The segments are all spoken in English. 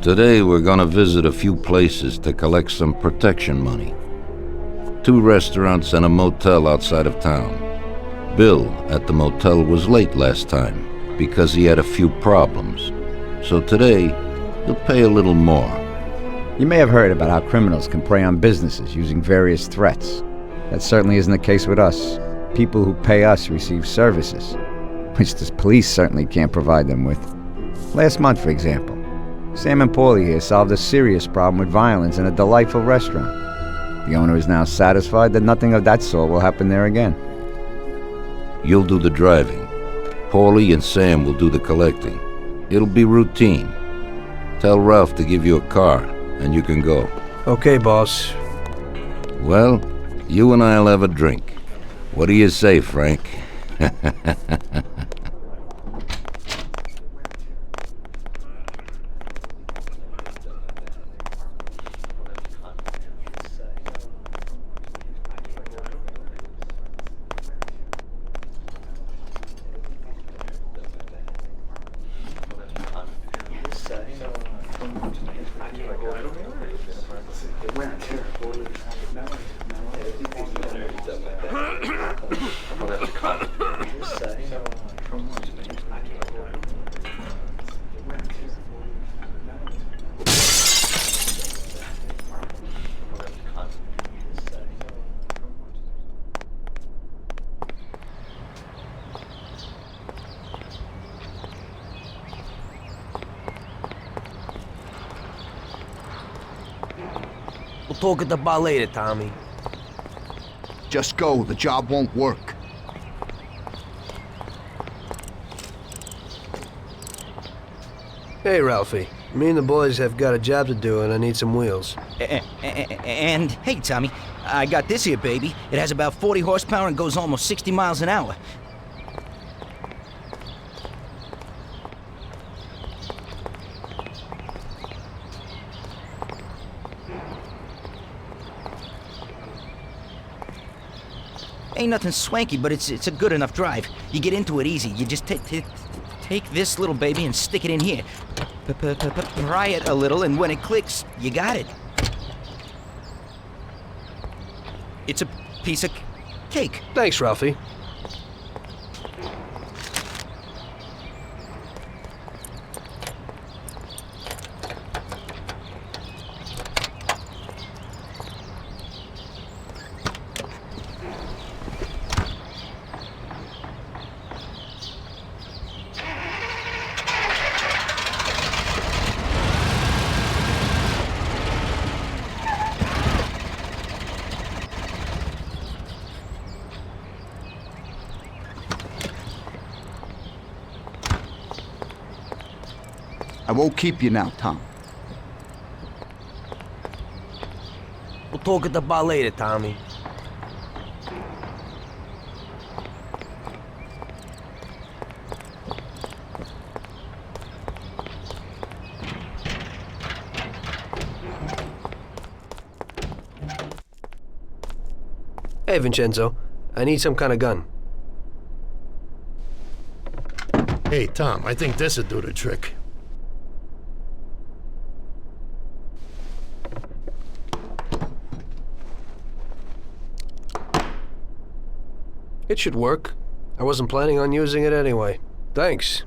Today we're gonna visit a few places to collect some protection money. 2 restaurants and a motel outside of town. Bill at the motel was late last time because he had a few problems. So today, he'll pay a little more. You may have heard about how criminals can prey on businesses using various threats. That certainly isn't the case with us. People who pay us receive services, which the police certainly can't provide them with. Last month, for example, Sam and Paulie here solved a serious problem with violence in a delightful restaurant. The owner is now satisfied that nothing of that sort will happen there again. You'll do the driving. Paulie and Sam will do the collecting. It'll be routine. Tell Ralph to give you a car, and you can go. Okay, boss. Well, you and I'll have a drink. What do you say, Frank? We'll talk at the bar later, Tommy. Just go, the job won't work. Hey, Ralphie. Me and the boys have got a job to do and I need some wheels. And, hey, Tommy, I got this here, baby. It has about 40 horsepower and goes almost 60 miles an hour. Ain't nothing swanky, but it's a good enough drive. You get into it easy. You just take this little baby and stick it in here. Pry it a little, and when it clicks, you got it. It's a piece of cake. Thanks, Ralphie. I won't keep you now, Tom. We'll talk at the bar later, Tommy. Hey, Vincenzo. I need some kind of gun. Hey, Tom, I think this'd do the trick. It should work. I wasn't planning on using it anyway. Thanks.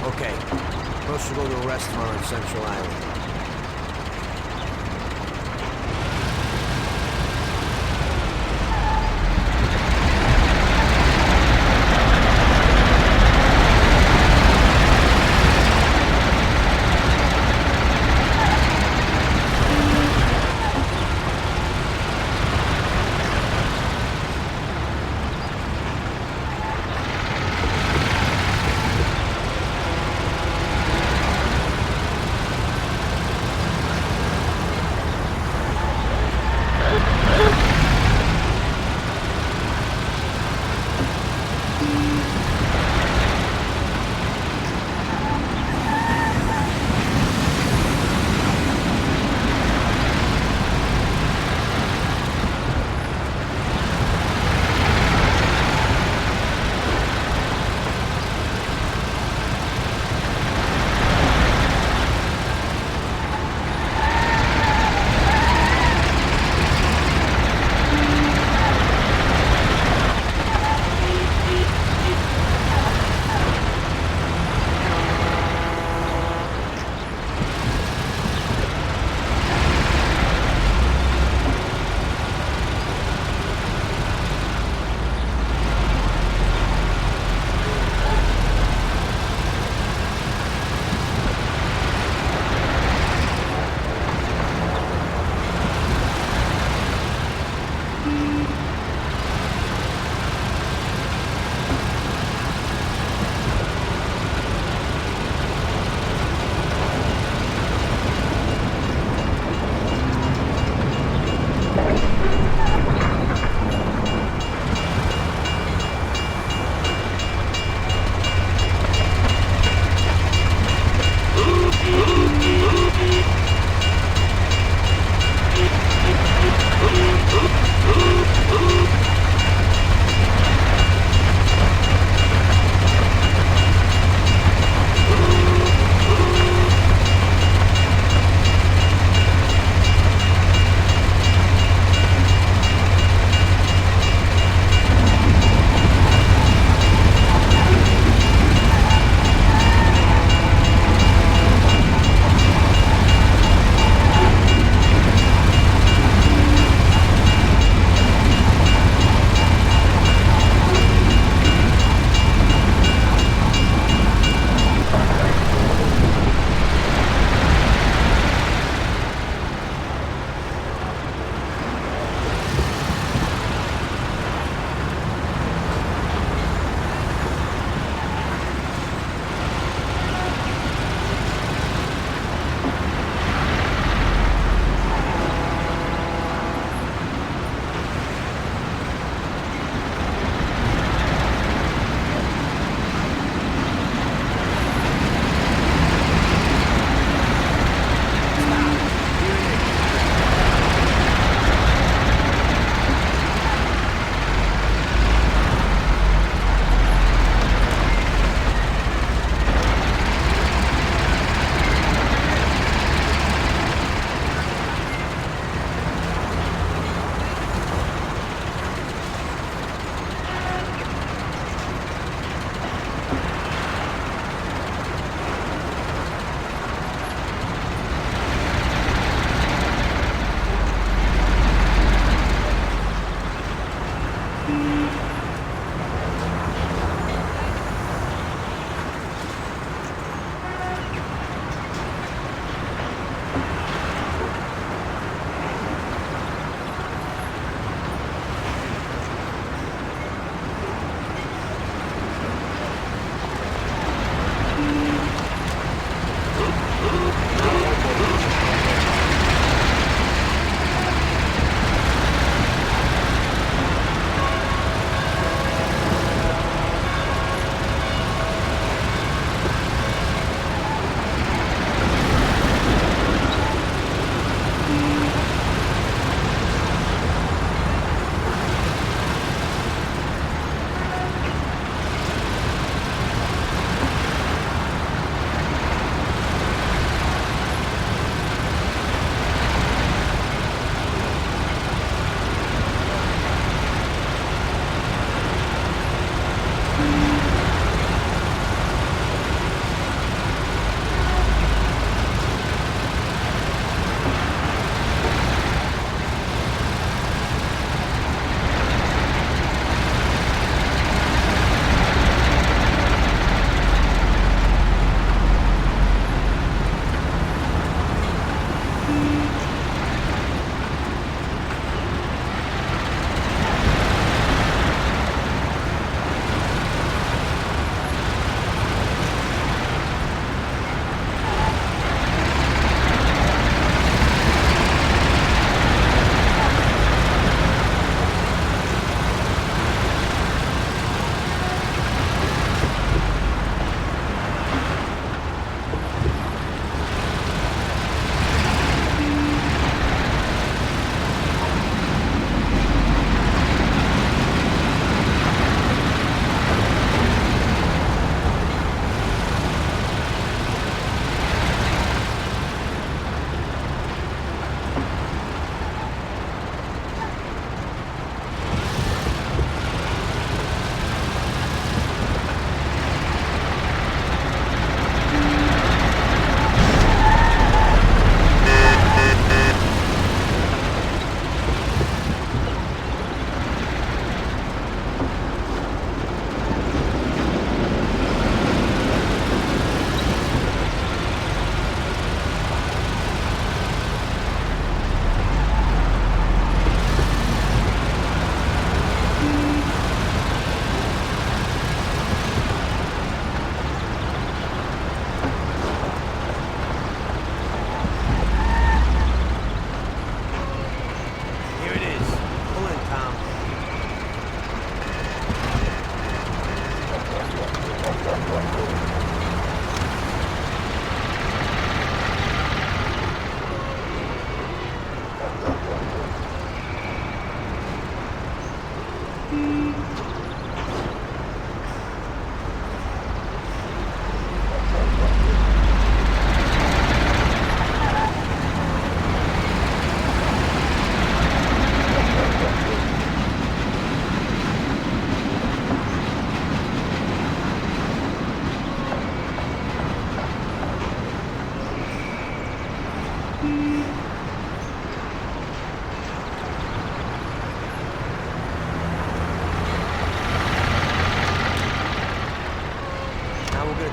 Okay, supposed to go to a restaurant on Central Island.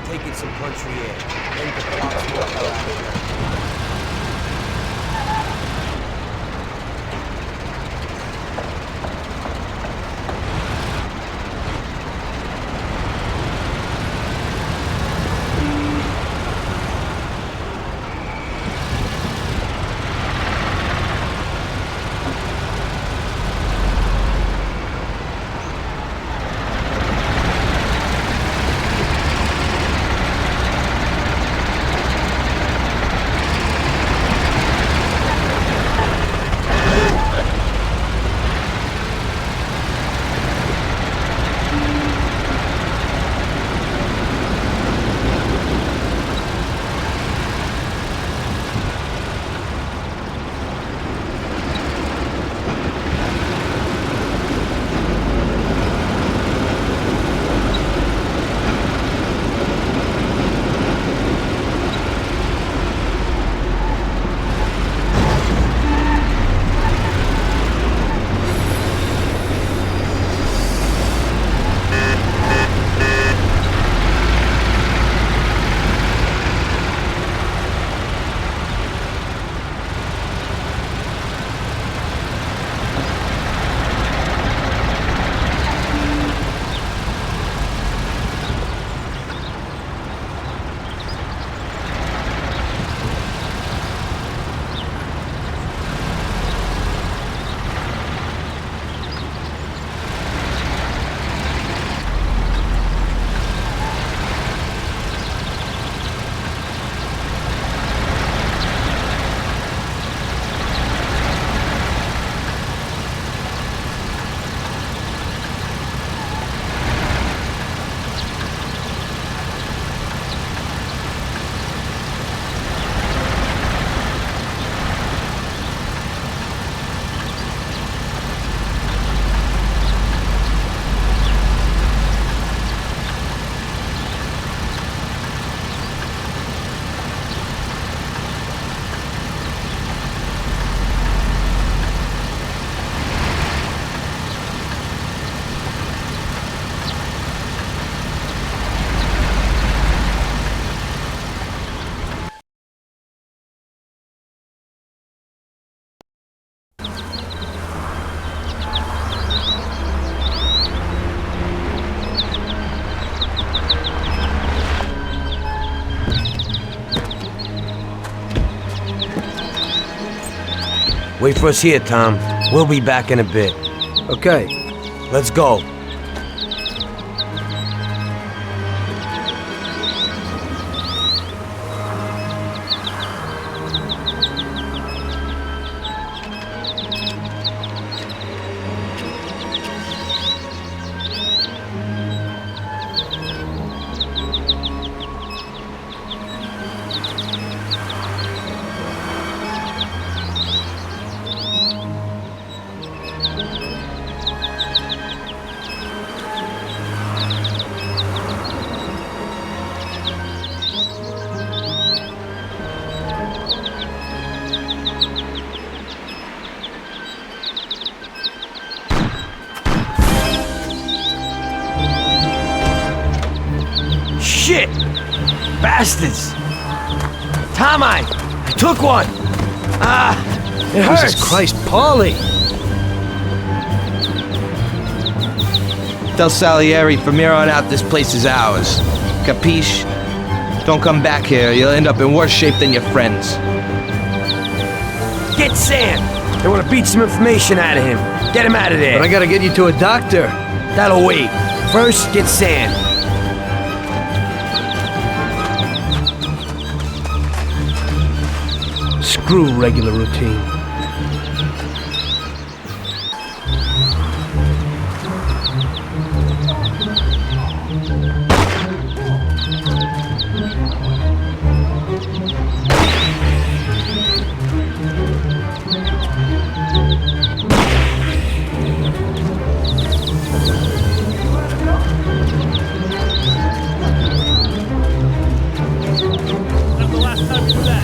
We're taking some country air. Then the cops will hell out of here. Wait for us here, Tom. We'll be back in a bit. Okay. Let's go. Shit! Bastards! Tom, I took one! It hurts! Jesus Christ, Paulie! Del Salieri, from here on out, this place is ours. Capiche? Don't come back here. You'll end up in worse shape than your friends. Get Sam! They want to beat some information out of him. Get him out of there. But I gotta get you to a doctor. That'll wait. First, get Sam. Screw regular routine. That's the last time you do that.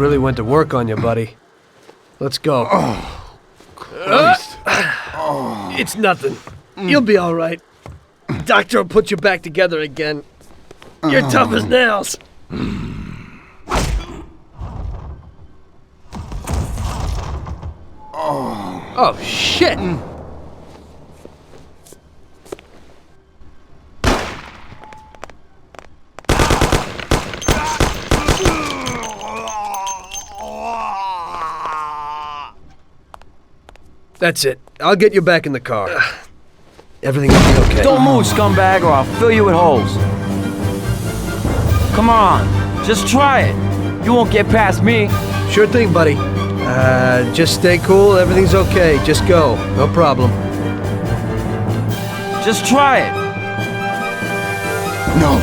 really went to work on you, buddy. Let's go. Christ. It's nothing. You'll be all right. Doctor will put you back together again. You're tough as nails. Oh, shit! That's it. I'll get you back in the car. Everything will be okay. Don't move, scumbag, or I'll fill you with holes. Come on, just try it. You won't get past me. Sure thing, buddy. Just stay cool. Everything's okay. Just go. No problem. Just try it. No.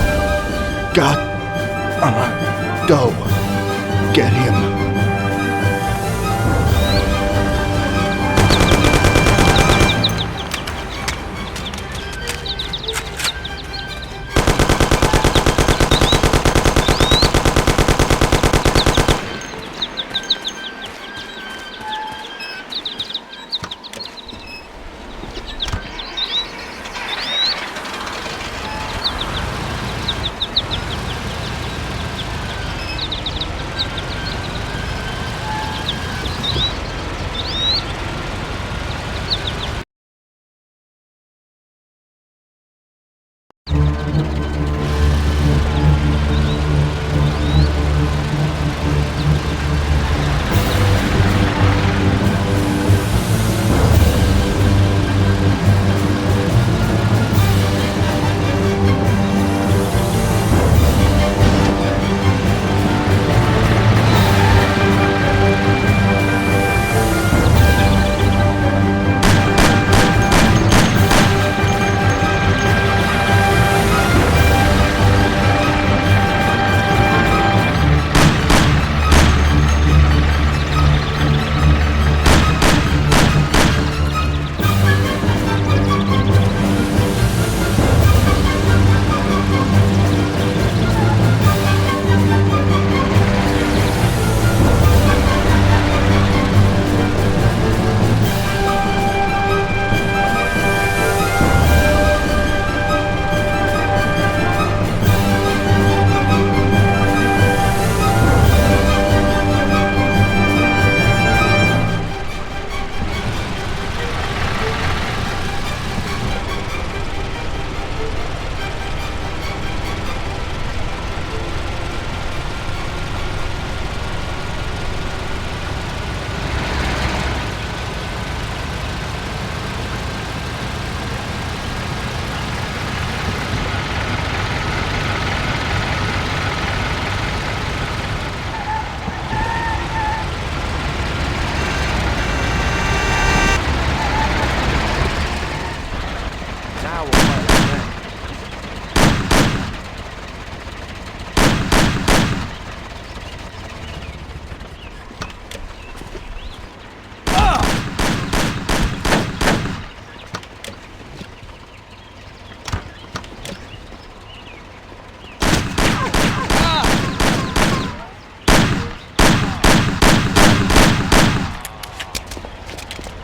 God. Go. Get him.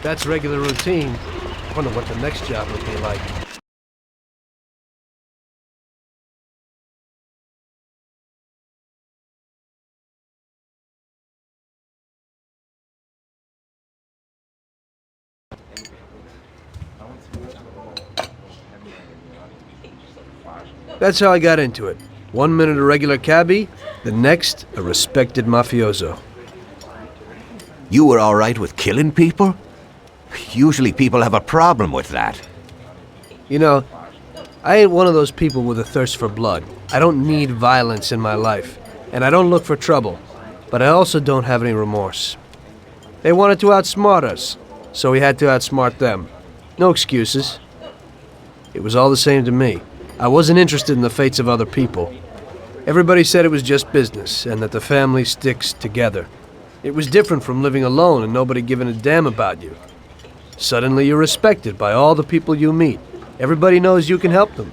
That's regular routine. Wonder what the next job will be like. That's how I got into it. 1 minute a regular cabbie, the next a respected mafioso. You were all right with killing people? Usually people have a problem with that. You know, I ain't one of those people with a thirst for blood. I don't need violence in my life, and I don't look for trouble, but I also don't have any remorse. They wanted to outsmart us, so we had to outsmart them. No excuses. It was all the same to me. I wasn't interested in the fates of other people. Everybody said it was just business, and that the family sticks together. It was different from living alone and nobody giving a damn about you. Suddenly you're respected by all the people you meet. Everybody knows you can help them,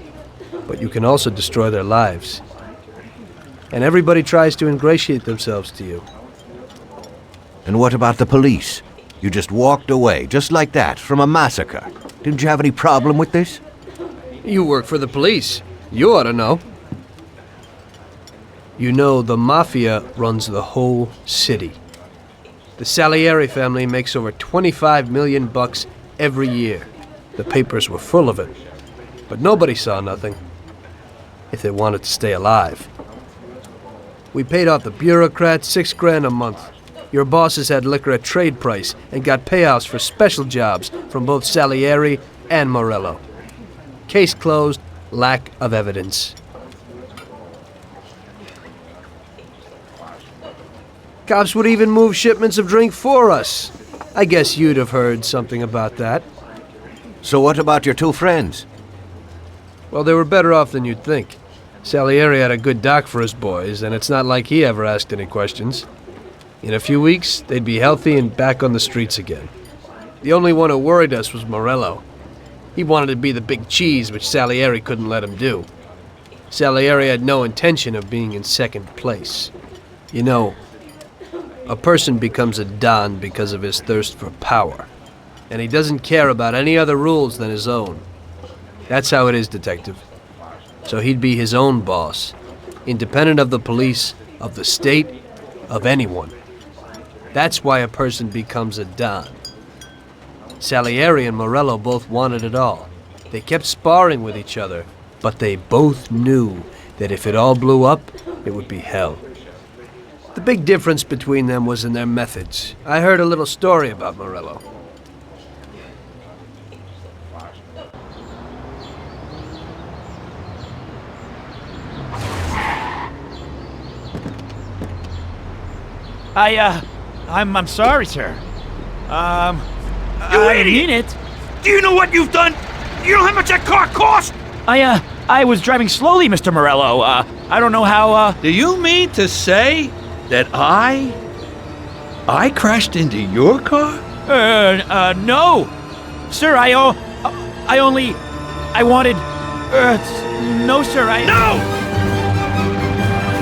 but you can also destroy their lives. And everybody tries to ingratiate themselves to you. And what about the police? You just walked away, just like that, from a massacre. Didn't you have any problem with this? You work for the police. You ought to know. You know, the Mafia runs the whole city. The Salieri family makes over 25 million bucks every year. The papers were full of it. But nobody saw nothing. If they wanted to stay alive. We paid off the bureaucrats $6,000 a month. Your bosses had liquor at trade price and got payouts for special jobs from both Salieri and Morello. Case closed, lack of evidence. Cops would even move shipments of drink for us. I guess you'd have heard something about that. So what about your two friends? Well, they were better off than you'd think. Salieri had a good doc for his boys, and it's not like he ever asked any questions. In a few weeks, they'd be healthy and back on the streets again. The only one who worried us was Morello. He wanted to be the big cheese, which Salieri couldn't let him do. Salieri had no intention of being in second place. You know, a person becomes a Don because of his thirst for power, and he doesn't care about any other rules than his own. That's how it is, Detective. So he'd be his own boss, independent of the police, of the state, of anyone. That's why a person becomes a Don. Salieri and Morello both wanted it all. They kept sparring with each other, but they both knew that if it all blew up, it would be hell. The big difference between them was in their methods. I heard a little story about Morello. I'm sorry, sir. You I idiot! mean it. Do you know what you've done? You know how much that car cost? I was driving slowly, Mr. Morello. I don't know how, Do you mean to say that I crashed into your car? no. Sir, I wanted, no, sir, No!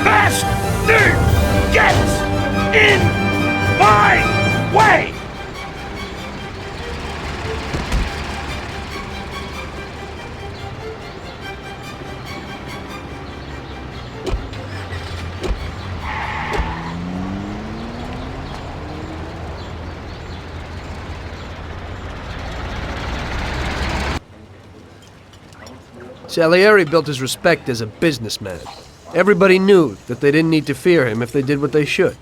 Bastard! Get in my way! Salieri built his respect as a businessman. Everybody knew that they didn't need to fear him if they did what they should.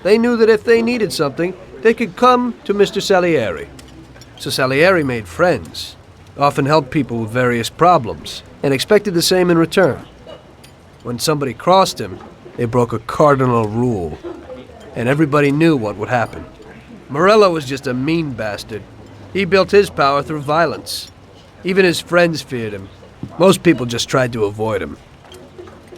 They knew that if they needed something, they could come to Mr. Salieri. So Salieri made friends, often helped people with various problems, and expected the same in return. When somebody crossed him, they broke a cardinal rule, and everybody knew what would happen. Morello was just a mean bastard. He built his power through violence. Even his friends feared him. Most people just tried to avoid him.